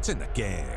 It's in the game.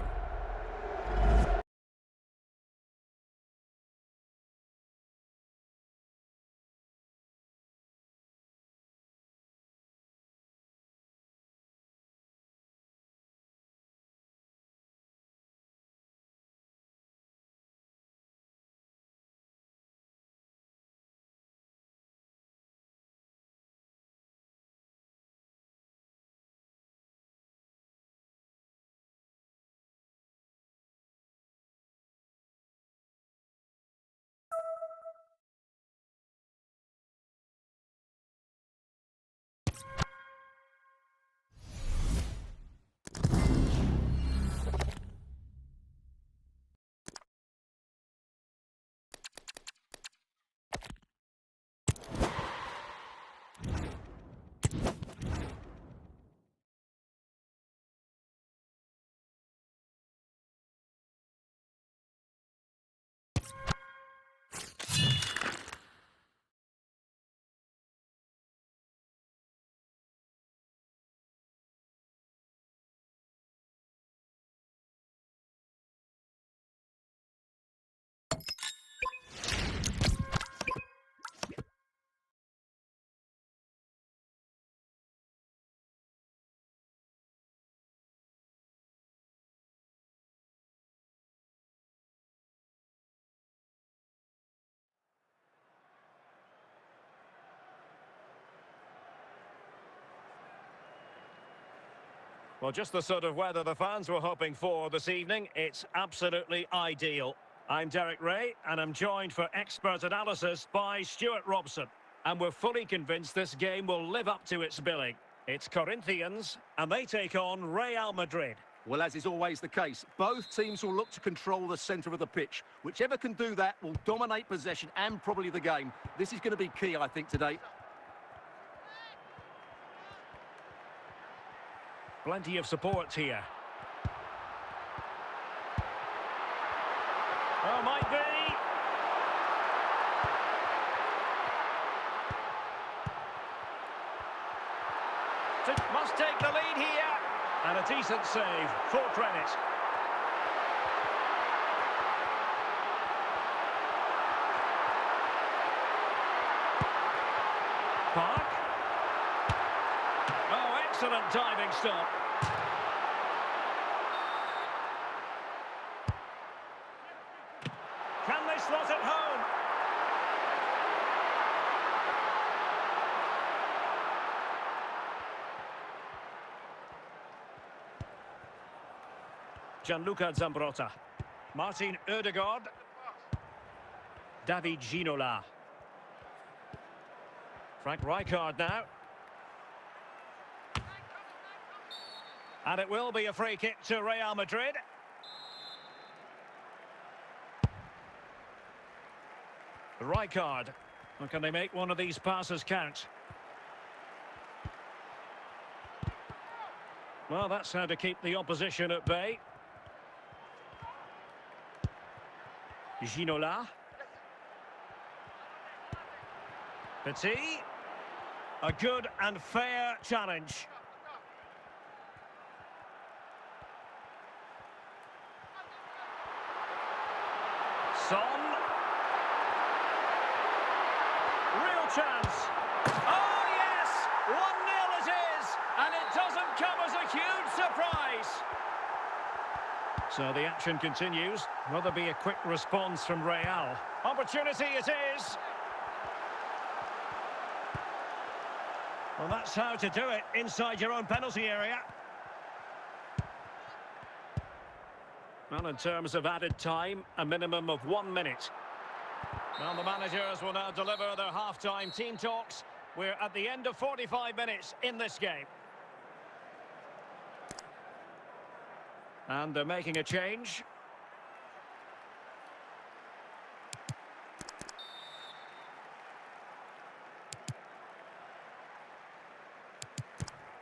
Well, just the sort of weather the fans were hoping for this evening. It's absolutely ideal. I'm Derek Ray, and I'm joined for expert analysis by Stuart Robson. And we're fully convinced this game will live up to its billing. It's Corinthians, and they take on Real Madrid. Well, as is always the case, both teams will look to control the centre of the pitch. Whichever can do that will dominate possession and probably the game. This is going to be key, I think, today. Plenty of support here. Oh, might be. Must take the lead here. And a decent save. Full credit. Park. Oh, excellent diving stop. Can they slot it home? Gianluca Zambrotta. Martin Ødegaard. David Ginola. Frank Rijkaard now. And it will be a free kick to Real Madrid. Rijkaard. Well, can they make one of these passes count? Well, that's how to keep the opposition at bay. Ginola. Petit. A good and fair challenge. Son. Real chance. Oh, yes! 1-0 it is! And it doesn't come as a huge surprise. So the action continues. Will there be a quick response from Real? Opportunity it is. Well, that's how to do it inside your own penalty area. Well, in terms of added time, a minimum of 1 minute. Well, the managers will now deliver their half-time team talks. We're at the end of 45 minutes in this game. And they're making a change.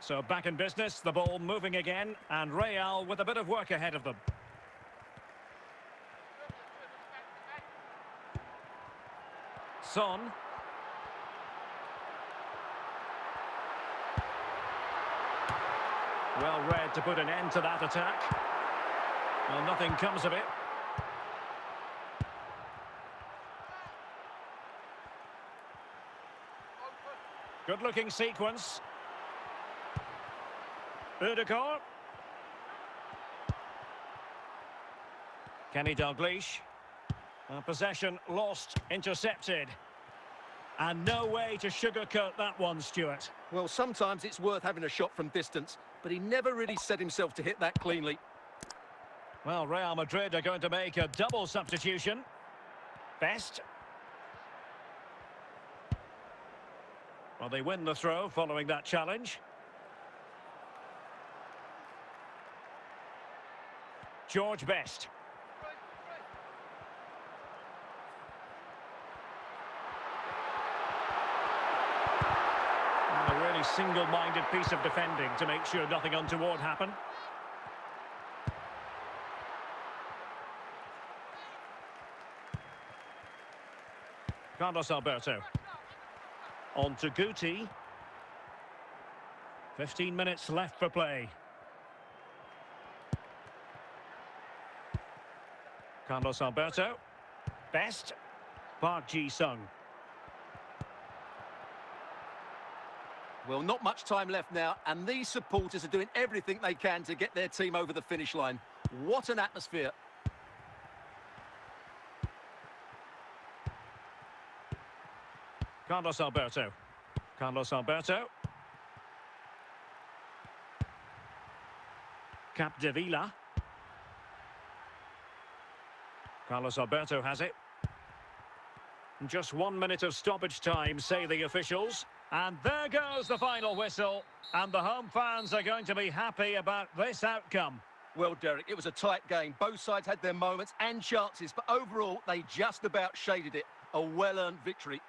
So back in business, the ball moving again, and Real with a bit of work ahead of them. Son. Well read to put an end to that attack. Well, nothing comes of it. Good-looking sequence. Ødegaard. Kenny Dalglish. Possession lost, intercepted. And no way to sugarcoat that one, Stuart. Well, sometimes it's worth having a shot from distance, but he never really set himself to hit that cleanly. Well, Real Madrid are going to make a double substitution. Best. Well, they win the throw following that challenge. George Best. A really single-minded piece of defending to make sure nothing untoward happened. Carlos Alberto. On to Guti. 15 minutes left for play. Carlos Alberto. Best. Park Ji-sung. Well, not much time left now, and these supporters are doing everything they can to get their team over the finish line. What an atmosphere. Carlos Alberto. Carlos Alberto. Capdevila. Carlos Alberto has it. Just 1 minute of stoppage time, say the officials. And there goes the final whistle. And the home fans are going to be happy about this outcome. Well, Derek, it was a tight game. Both sides had their moments and chances, but overall, they just about shaded it. A well-earned victory.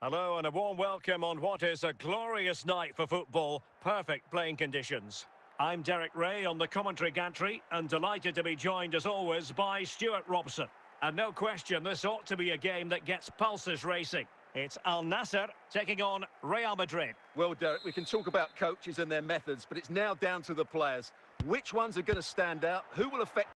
Hello and a warm welcome on what is a glorious night for football. Perfect playing conditions. I'm Derek Ray on the commentary gantry and delighted to be joined as always by Stuart Robson. And no question, this ought to be a game that gets pulses racing. It's Al Nassr taking on Real Madrid. Well, Derek, we can talk about coaches and their methods, but it's now down to the players. Which ones are going to stand out? Who will affect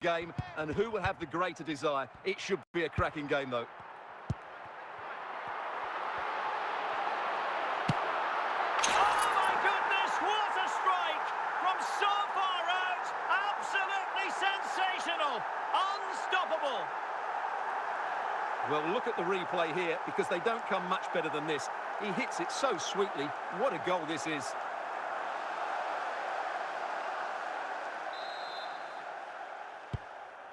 game and who will have the greater desire? It should be a cracking game though. Oh my goodness, what a strike from so far out. Absolutely sensational, unstoppable. Well, look at the replay here because they don't come much better than this. He hits it so sweetly. What a goal this is.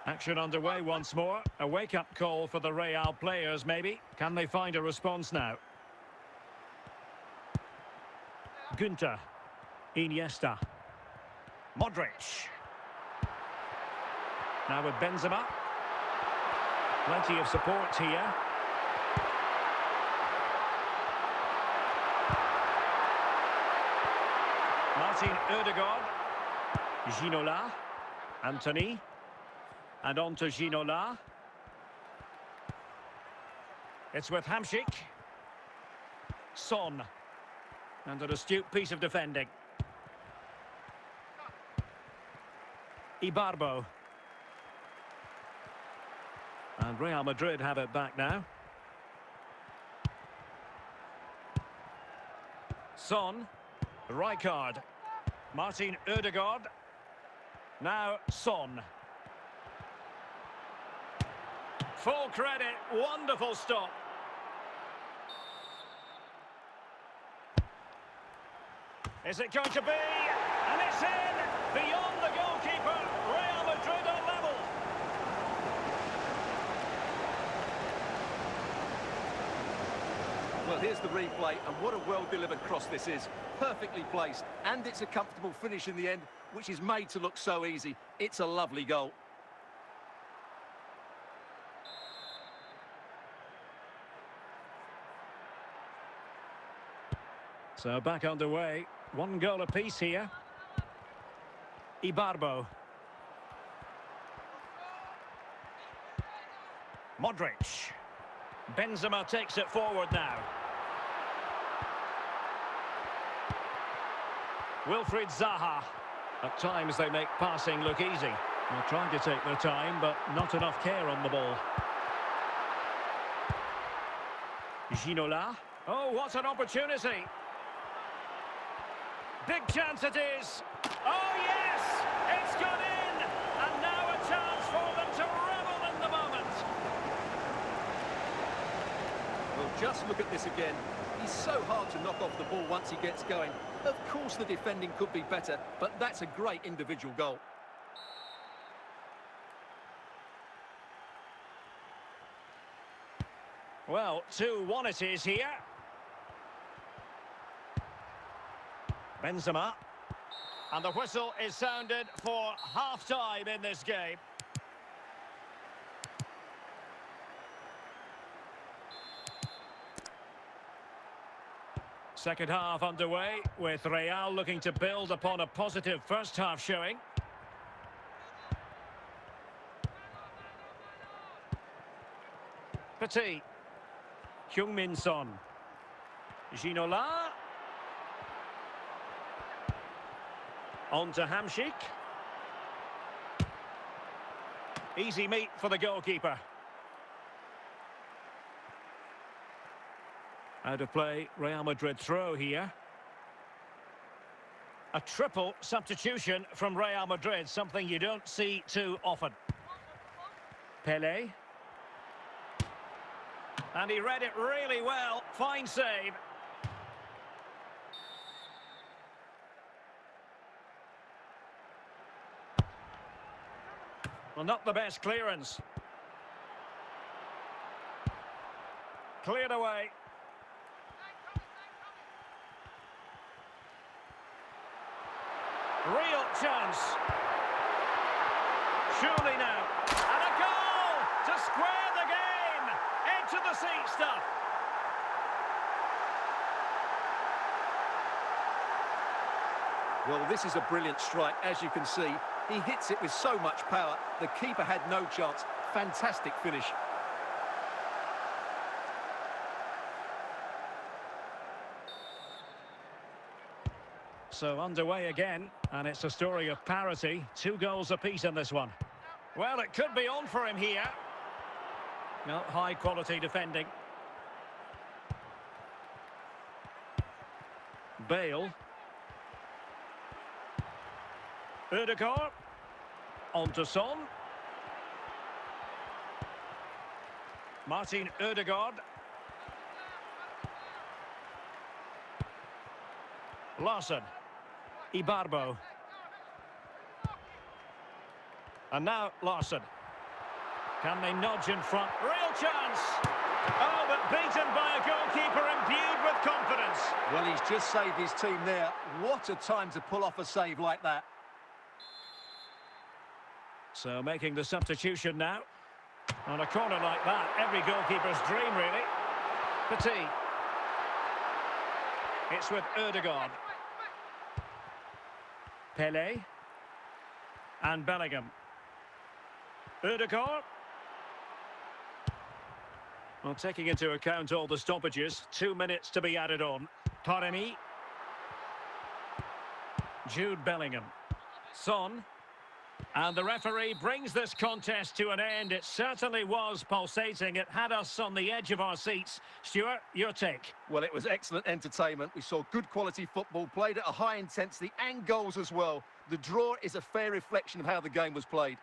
Action underway once more. A wake-up call for the Real players, maybe. Can they find a response now? Günther. Iniesta. Modric. Now with Benzema. Plenty of support here. Martin Ødegaard. Ginola. Anthony. And on to Ginola. It's with Hamšík. Son. And an astute piece of defending. Ibarbo. And Real Madrid have it back now. Son. Rijkaard. Martin Ødegaard. Now Son. Full credit, wonderful stop. Is it going to be? And it's in! Beyond the goalkeeper. Here's the replay, and what a well-delivered cross this is. Perfectly placed, and it's a comfortable finish in the end, which is made to look so easy. It's a lovely goal. So back underway. One goal apiece here. Ibarbo. Modric. Benzema takes it forward now. Wilfried Zaha. At times they make passing look easy. They're trying to take their time, but not enough care on the ball. Ginola. Oh, what an opportunity. Big chance it is. Oh, yes! It's gone in! And now a chance for them to revel in the moment. Well, just look at this again. He's so hard to knock off the ball once he gets going. Of course the defending could be better, but that's a great individual goal. Well, 2-1 it is here. Benzema. And the whistle is sounded for half-time in this game. Second half underway, with Real looking to build upon a positive first half showing. Petit. Heung-min Son. Ginola. On to Hamšík. Easy meet for the goalkeeper. Out of play, Real Madrid throw here. A triple substitution from Real Madrid, something you don't see too often. Pelé. And he read it really well. Fine save. Well, not the best clearance. Cleared away. Real chance. Surely now. And a goal to square the game. Into the seat stuff. Well, this is a brilliant strike, as you can see. He hits it with so much power. The keeper had no chance. Fantastic finish. So underway again, and it's a story of parity. 2 goals apiece in this one. Well, it could be on for him here. No, high quality defending. Bale. Ødegaard. On to Son. Martin Ødegaard. Larson. Ibarbo. And now Larson. Can they nudge in front? Real chance! Oh, but beaten by a goalkeeper imbued with confidence. Well, he's just saved his team there. What a time to pull off a save like that. So making the substitution now. On a corner like that, every goalkeeper's dream, really. Petit. It's with Ødegaard. Pelé. And Bellingham. Ødegaard. Well, taking into account all the stoppages, 2 minutes to be added on. Taremi. Jude Bellingham. Son. And the referee brings this contest to an end. It certainly was pulsating. It had us on the edge of our seats. Stuart, your take? Well, it was excellent entertainment. We saw good quality football, played at a high intensity and goals as well. The draw is a fair reflection of how the game was played.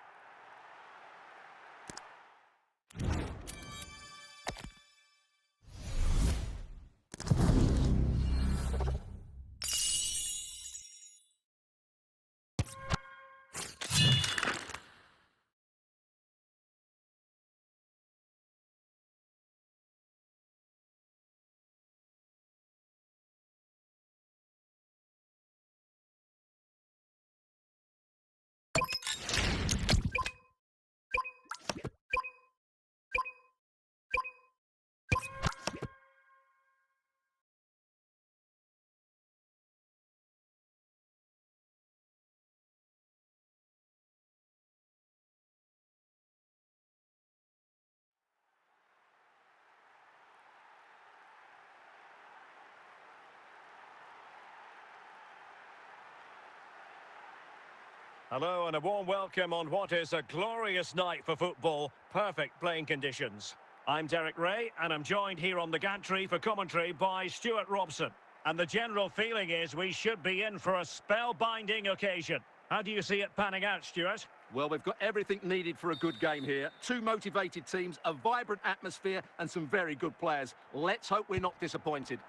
Hello and a warm welcome on what is a glorious night for football. Perfect playing conditions. I'm Derek Ray and I'm joined here on the gantry for commentary by Stuart Robson. And the general feeling is we should be in for a spellbinding occasion. How do you see it panning out, Stuart? Well, we've got everything needed for a good game here. Two motivated teams, a vibrant atmosphere and some very good players. Let's hope we're not disappointed.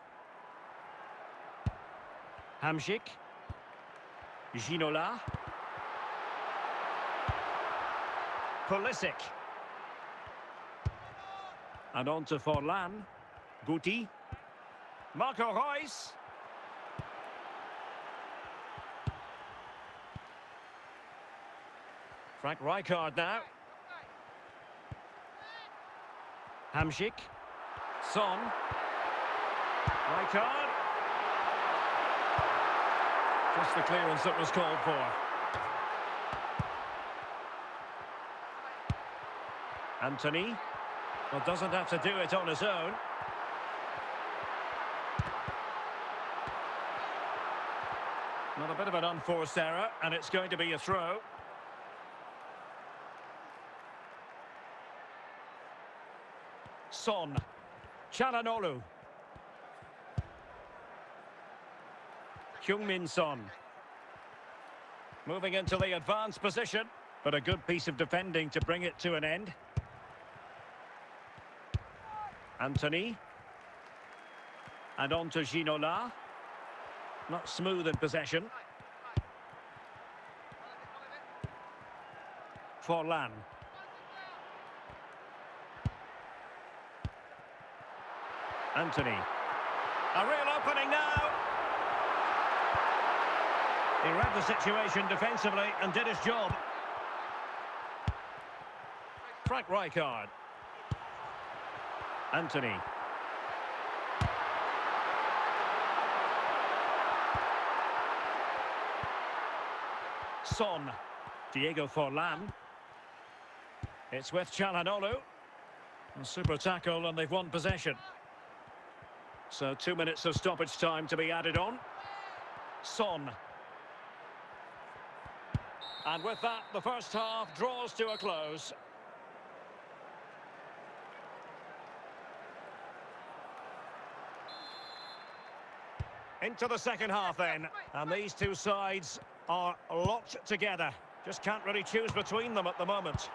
Hamšík. Ginola. Pulisic. And on to Forlan. Guti. Marco Reus. Frank Rijkaard now. Hamšík. Son. Rijkaard. Just the clearance that was called for. Antony. Well, doesn't have to do it on his own. Not a bit of an unforced error, and it's going to be a throw. Son. Çalhanoğlu. Heung-min Son. Moving into the advanced position, but a good piece of defending to bring it to an end. Antony. And on to Ginola. Not smooth in possession. Forlan. Antony. A real opening now. He read the situation defensively and did his job. Frank Rijkaard. Antony. Son. Diego Forlan. It's with Çalhanoğlu. A super tackle and they've won possession. So 2 minutes of stoppage time to be added on. Son. And with that, the first half draws to a close. Into the second half then. And these two sides are locked together. Just can't really choose between them at the moment.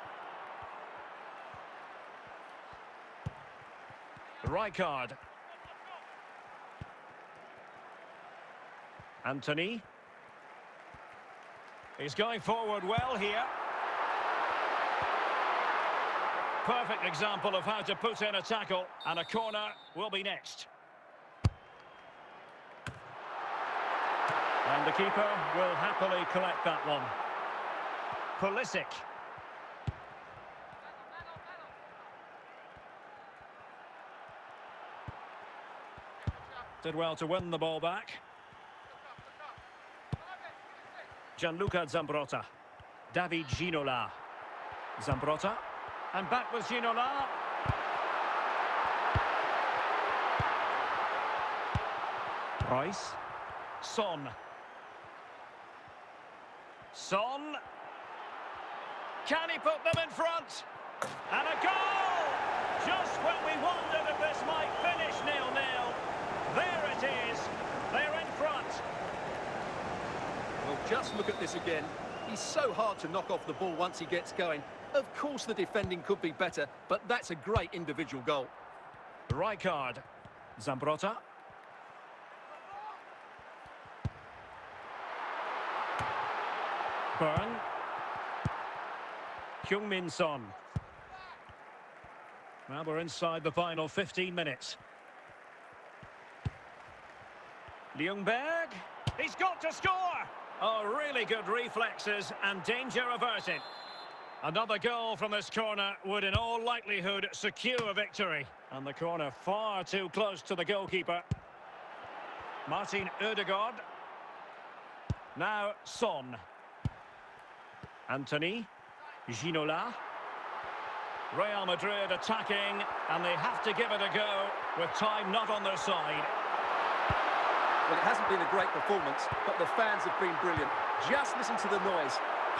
Rijkaard. Antony. He's going forward well here. Perfect example of how to put in a tackle, and a corner will be next. And the keeper will happily collect that one. Pulisic. Did well to win the ball back. Gianluca Zambrotta. David Ginola. Zambrotta. And back with Ginola. Reus. Son. Son. Can he put them in front? And a goal! Just when we wondered if this might finish 0-0. There it is. They're in front. Well, just look at this again. He's so hard to knock off the ball once he gets going. Of course the defending could be better, but that's a great individual goal. Rijkaard. Zambrotta. Burn. Heung-min Son. Well, we're inside the final 15 minutes. Ljungberg. He's got to score! Oh, really good reflexes and danger averted. Another goal from this corner would in all likelihood secure a victory. And the corner far too close to the goalkeeper. Martin Ødegaard. Now Son. Antony. Ginola. Real Madrid attacking, and they have to give it a go with time not on their side. Well, it hasn't been a great performance, but the fans have been brilliant. Just listen to the noise.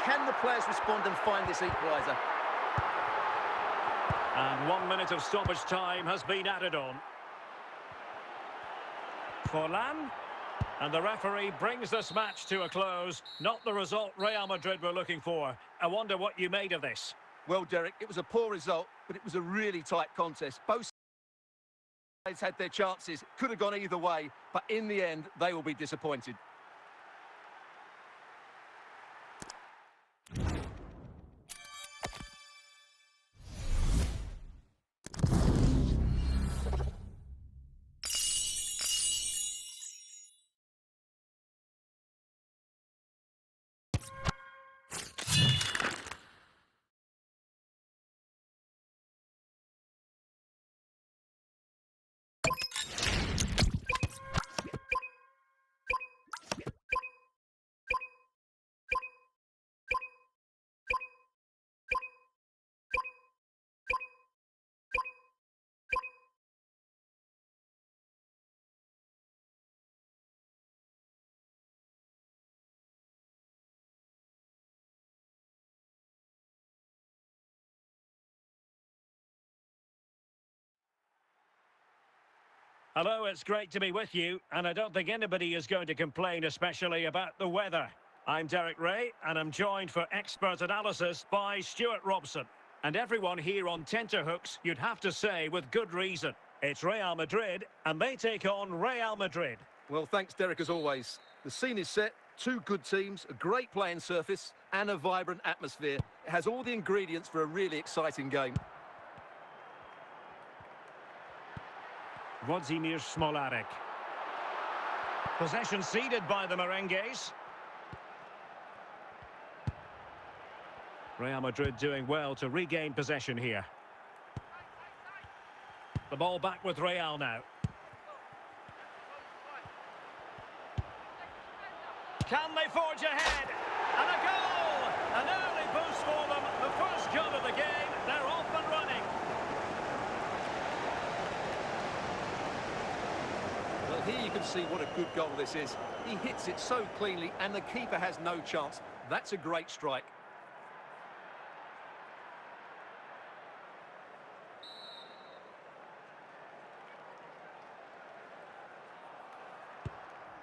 Can the players respond and find this equaliser? And 1 minute of stoppage time has been added on. Forlan. And the referee brings this match to a close. Not the result Real Madrid were looking for. I wonder what you made of this. Well, Derek, it was a poor result, but it was a really tight contest. Both sides had their chances. Could have gone either way, but in the end, they will be disappointed. Hello, it's great to be with you, and I don't think anybody is going to complain, especially about the weather. I'm Derek Ray, and I'm joined for expert analysis by Stuart Robson. And everyone here on tenterhooks, you'd have to say, with good reason. It's Real Madrid, and they take on Real Madrid. Well, thanks, Derek, as always. The scene is set. Two good teams, a great playing surface, and a vibrant atmosphere. It has all the ingredients for a really exciting game. Włodzimierz Smolarek. Possession ceded by the Merengues. Real Madrid doing well to regain possession here. The ball back with Real now. Can they forge ahead? And a goal! An early boost for them. The first goal of the game. They're off and running. Well, here you can see what a good goal this is. He hits it so cleanly, and the keeper has no chance. That's a great strike.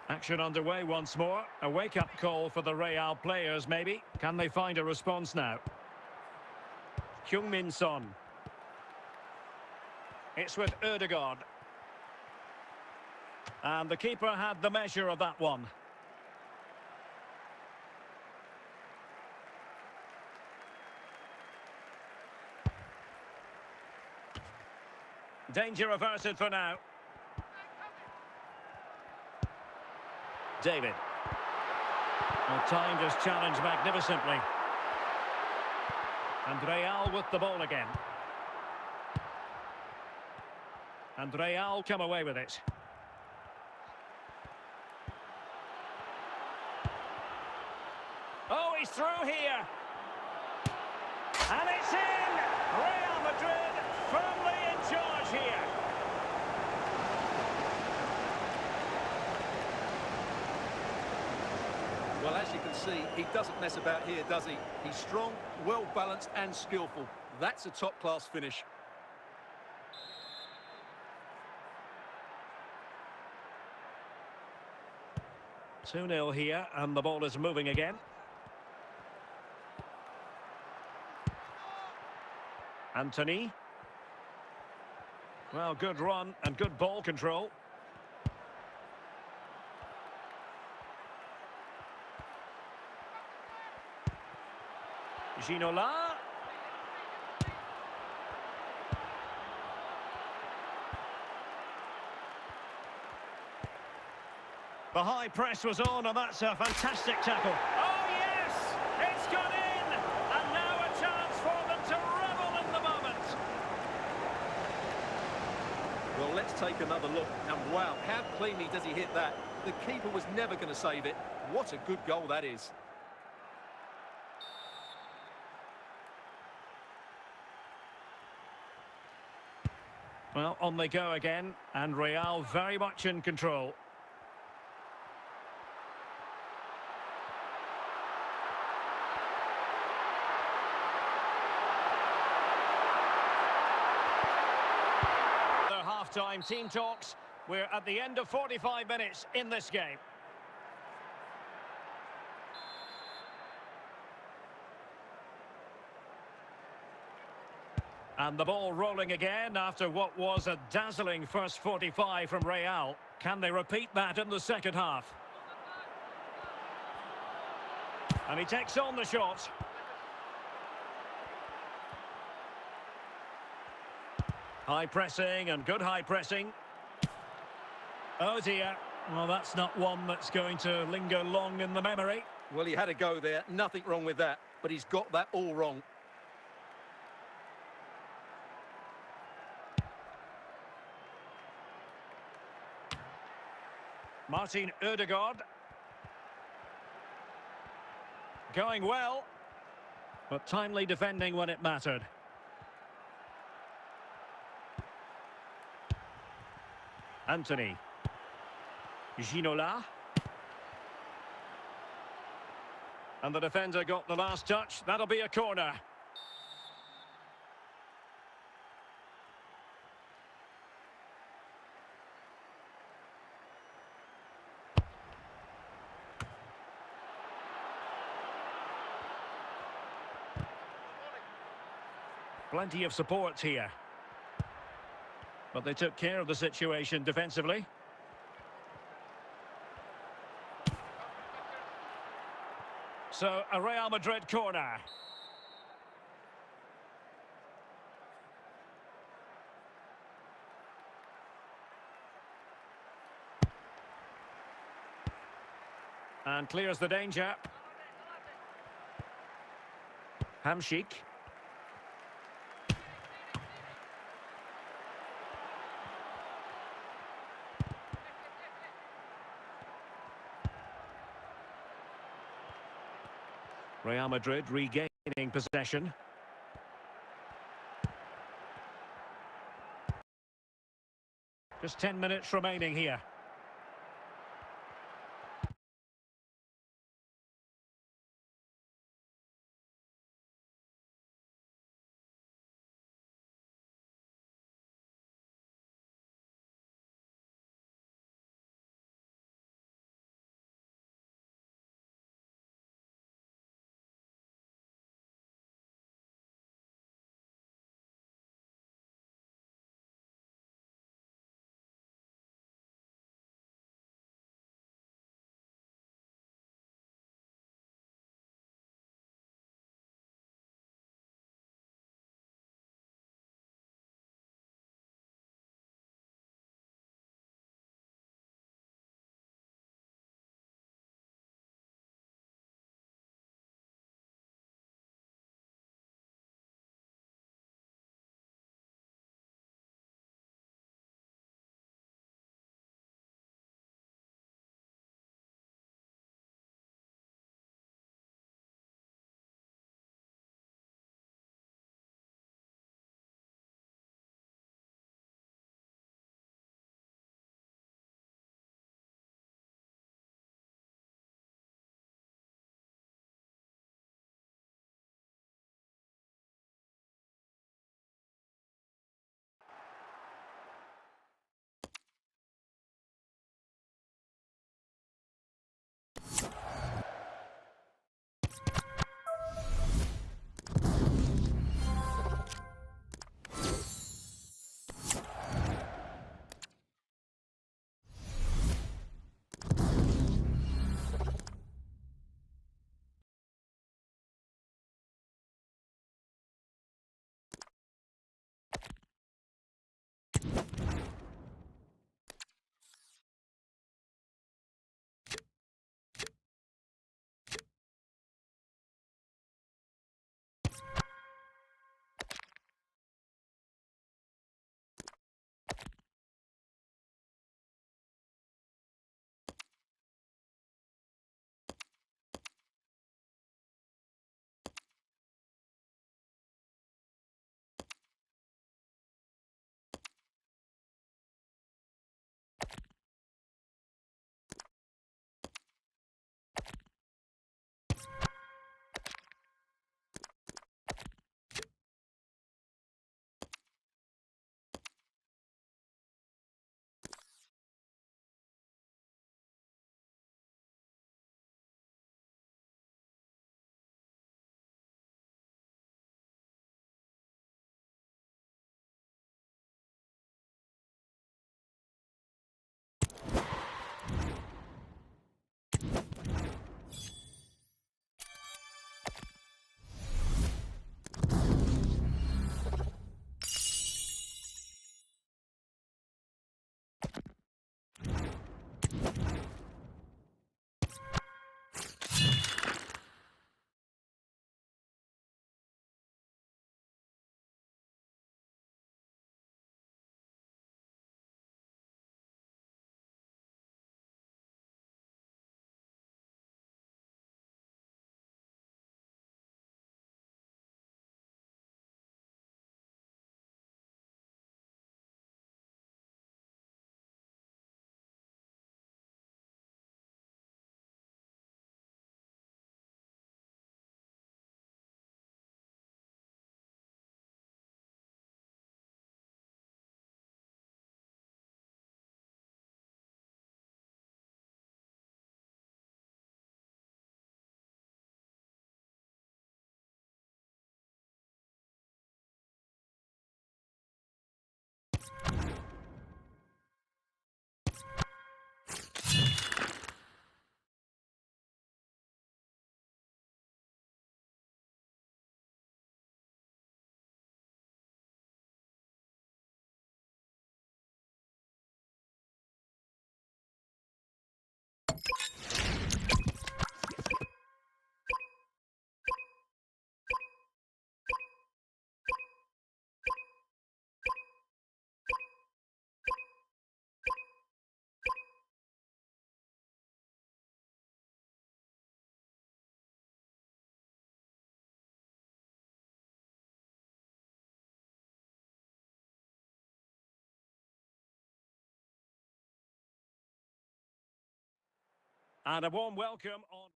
Action underway once more. A wake-up call for the Real players, maybe. Can they find a response now? Heung-min Son. It's with Ødegaard. And the keeper had the measure of that one. Danger averted for now. David. Well, timed his challenge magnificently. And Real with the ball again. And Real come away with it. Oh, he's through here. And it's in! Real Madrid firmly in charge here. Well, as you can see, he doesn't mess about here, does he? He's strong, well-balanced and skillful. That's a top-class finish. Two-nil here, and the ball is moving again. Anthony. Well, good run and good ball control. Ginola. The high press was on, and that's a fantastic tackle. Oh, yes! It's gone in! And now a chance for them to revel in the moment. Well, let's take another look. And wow, how cleanly does he hit that? The keeper was never going to save it. What a good goal that is. Well, on they go again, and Real very much in control. half-time team talks. We're at the end of 45 minutes in this game. And the ball rolling again after what was a dazzling first 45 from Real. Can they repeat that in the second half? And he takes on the shot. High pressing and good high pressing. Oh dear. Well, that's not one that's going to linger long in the memory. Well, he had a go there. Nothing wrong with that. But he's got that all wrong. Martin Ødegaard. Going well. But timely defending when it mattered. Anthony. Ginola. And the defender got the last touch. That'll be a corner. Plenty of support here. But they took care of the situation defensively. So, a Real Madrid corner. And clears the danger. Hamšík. Real Madrid regaining possession. Just 10 minutes remaining here. And a warm welcome on...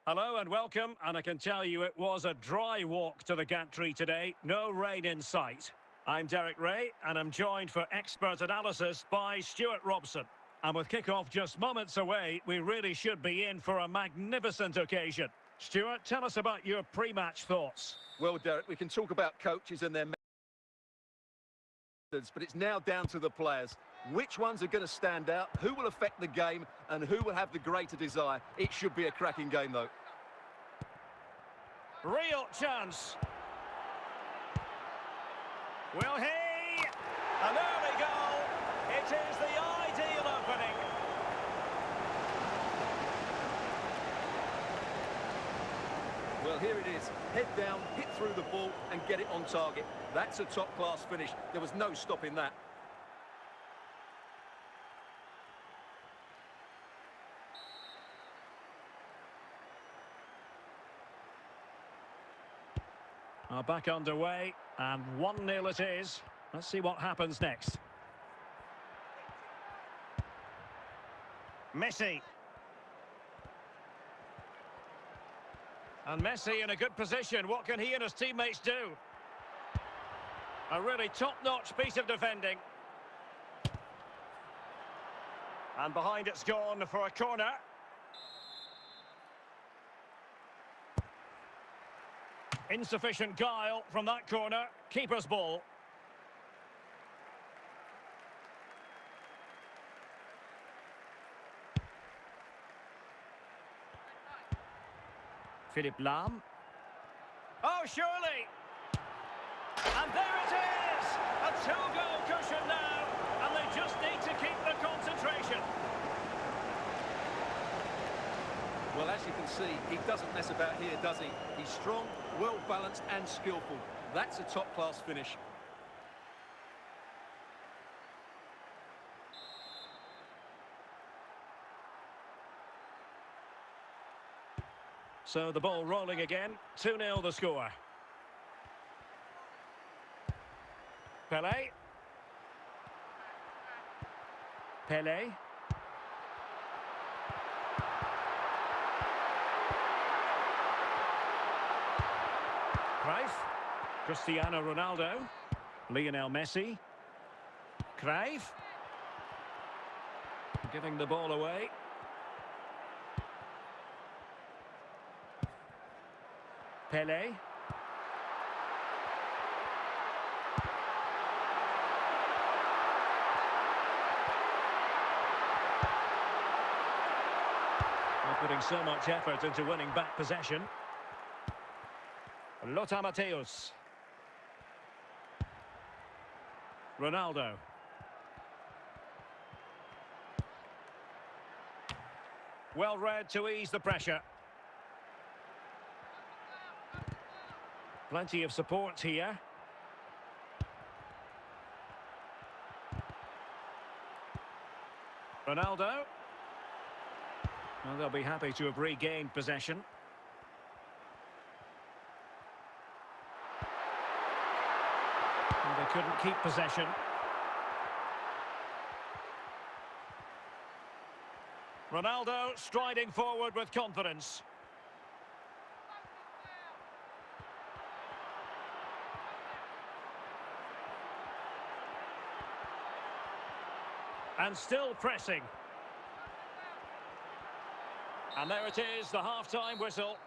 Hello and welcome, and I can tell you it was a dry walk to the gantry today. No rain in sight. I'm Derek Ray, and I'm joined for expert analysis by Stuart Robson. And with kick-off just moments away, we really should be in for a magnificent occasion. Stuart, tell us about your pre-match thoughts. Well, Derek, we can talk about coaches and their methods, but it's now down to the players. Which ones are going to stand out, who will affect the game, and who will have the greater desire? It should be a cracking game, though. Real chance. Will he? An early goal. It is the ideal opening. Well, here it is. Head down, hit through the ball, and get it on target. That's a top-class finish. There was no stopping that. Are back underway, and 1-0 it is. Let's see what happens next. Messi. And Messi in a good position. What can he and his teammates do? A really top-notch piece of defending. And behind it's gone for a corner. Insufficient guile from that corner. Keeper's ball. Philipp Lahm. Oh, surely! And there it is! A two-goal cushion now, and they just need to keep the concentration. Well, as you can see, he doesn't mess about here, does he? He's strong, well-balanced and skillful. That's a top-class finish. So the ball rolling again. 2-0 the score. Pelé. Pelé. Cruyff. Cristiano Ronaldo. Lionel Messi. Cruyff. Giving the ball away. Pele. They're putting so much effort into winning back possession. Lothar Matthäus. Ronaldo. Well read to ease the pressure. Plenty of support here. Ronaldo. Well, they'll be happy to have regained possession. And they couldn't keep possession. Ronaldo striding forward with confidence. And still pressing. And there it is, the half-time whistle.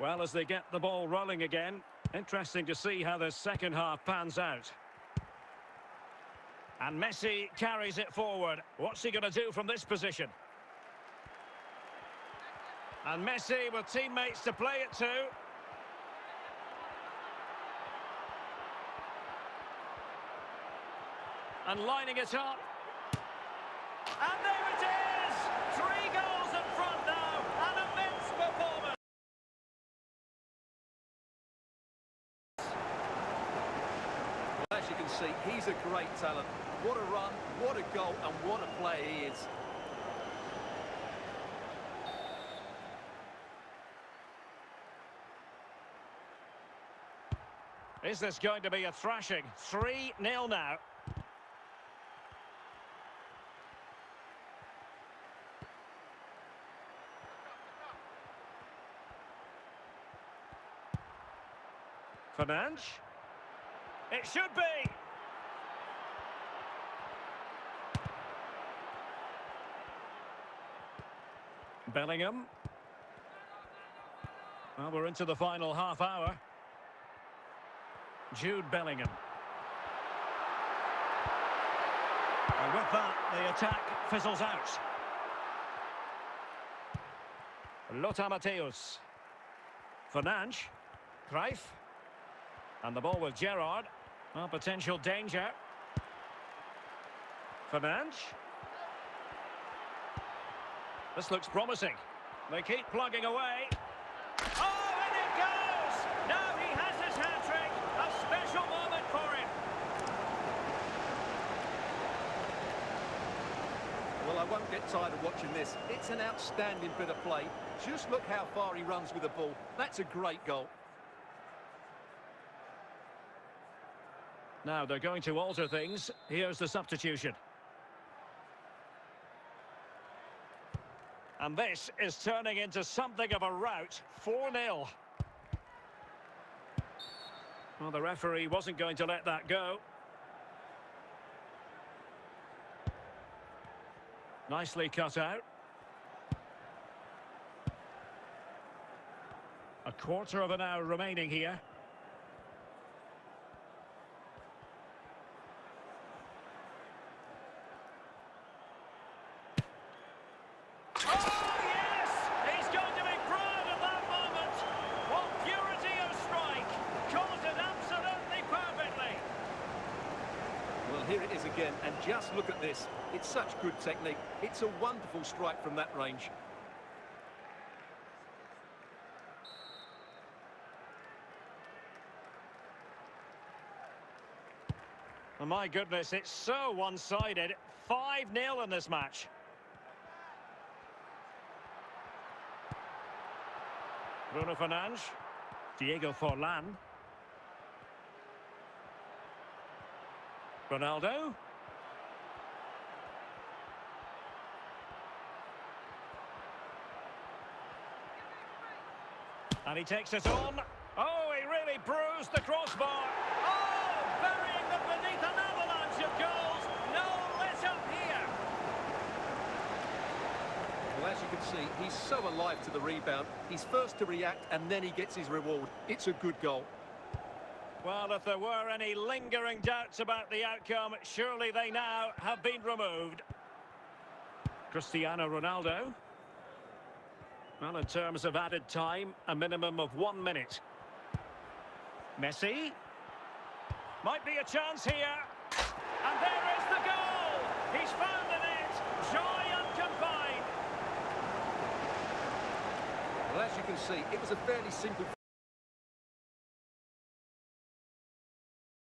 Well, as they get the ball rolling again, interesting to see how the second half pans out. And Messi carries it forward. What's he going to do from this position? And Messi with teammates to play it to. And lining it up. And there it is! 3 goals in front now. An immense performance. As you can see, he's a great talent. What a run, what a goal, and what a player he is. Is this going to be a thrashing? 3-0 now. Fernandes. It should be. Bellingham. Well, we're into the final half hour. Jude Bellingham. And with that, the attack fizzles out. Lothar Matthäus. Fernandes. Cruyff. And the ball with Gerrard. Well, potential danger. Fernandes. This looks promising. They keep plugging away. Oh, and it goes! Now he has his hat-trick. A special moment for him. Well, I won't get tired of watching this. It's an outstanding bit of play. Just look how far he runs with the ball. That's a great goal. Now they're going to alter things. Here's the substitution. And this is turning into something of a rout. 4-0. Well, the referee wasn't going to let that go. Nicely cut out. A quarter of an hour remaining here. Here it is again, and just look at this. It's such good technique. It's a wonderful strike from that range. Oh, my goodness, it's so one-sided. 5-0 in this match. Bruno Fernandes. Diego Forlan. Ronaldo. And he takes it on. Oh, he really bruised the crossbar. Oh, burying them beneath an avalanche of goals. No see, he's so alive to the rebound. He's first to react and then he gets his reward. It's a good goal. Well, if there were any lingering doubts about the outcome, surely they now have been removed. Cristiano Ronaldo. Well, in terms of added time, a minimum of 1 minute. Messi. Might be a chance here. And there is the goal! He's found the net. Joy unconfined. Well, as you can see, it was a fairly simple